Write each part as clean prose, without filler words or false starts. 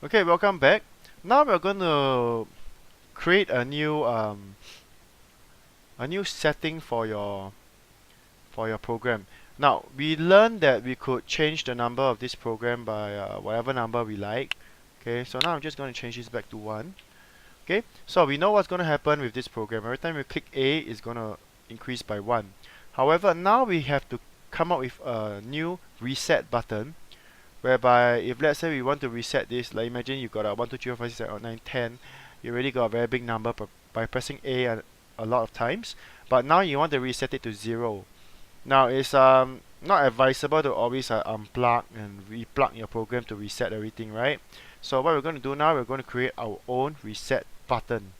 Okay, welcome back. Now we're going to create a new setting for your program. Now we learned that we could change the number of this program by whatever number we like. Okay, so now I'm just going to change this back to 1. Okay, so we know what's going to happen with this program. Every time we click A, it's going to increase by 1. However, now we have to come up with a new reset button, whereby if let's say we want to reset this, like imagine you got a 1 2 3 4 5 6 7 8 9 10, you already got a very big number by pressing A a lot of times, but now you want to reset it to 0. Now it's not advisable to always unplug and replug your program to reset everything, right? So what we're going to do now, we're going to create our own reset button.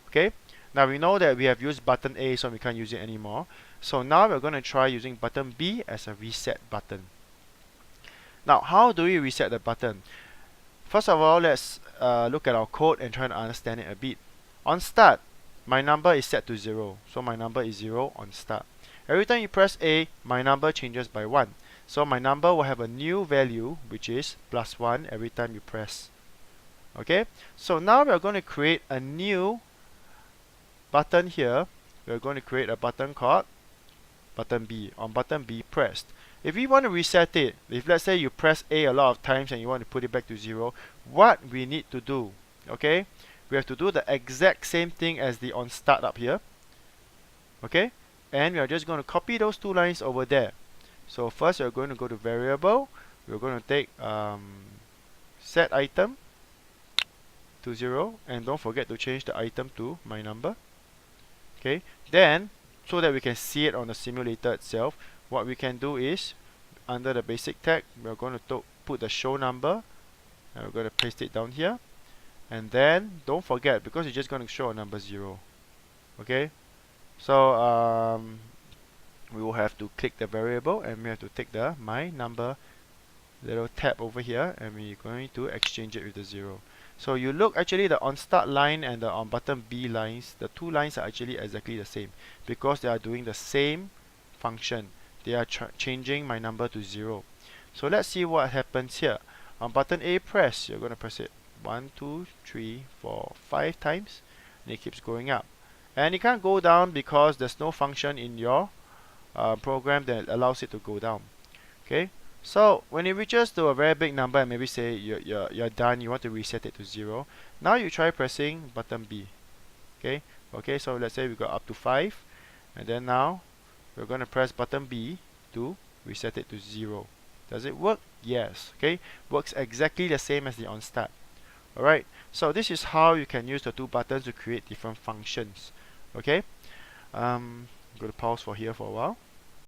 Okay, now we know that we have used button A, so we can't use it anymore. So now we're going to try using button B as a reset button. Now, how do we reset the button? First of all, let's look at our code and try to understand it a bit. On start, my number is set to 0. So my number is 0 on start. Every time you press A, my number changes by 1. So my number will have a new value, which is +1 every time you press. Okay? So now we're going to create a new button here. We're going to create a button called button B. On button B pressed. If we want to reset it, if let's say you press A a lot of times and you want to put it back to 0, what we need to do, okay, we have to do the exact same thing as the on start up here, okay, and we are just going to copy those two lines over there. So first we're going to go to variable, we're going to take set item to 0, and don't forget to change the item to my number. Okay, then so that we can see it on the simulator itself, what we can do is, under the basic tag, we're going to put the show number, and we're going to paste it down here. And then don't forget, because it's just going to show a number 0. Okay, so we will have to click the variable, and we have to take the my number little tab over here, and we're going to exchange it with the 0. So you look, actually the on start line and the on button B lines, the two lines are actually exactly the same, because they are doing the same function. They are changing my number to 0. So let's see what happens here. On button A press, you're going to press it 1 2 3 4 5 times, and it keeps going up. And it can't go down because there's no function in your program that allows it to go down. Okay, so when it reaches to a very big number, and maybe say you're done, you want to reset it to 0, now you try pressing button B. Okay, so let's say we got up to 5, and then now we're going to press button B to reset it to 0. Does it work? Yes. Okay, works exactly the same as the on start. Alright, so this is how you can use the two buttons to create different functions. Okay, I'm going to pause for here for a while.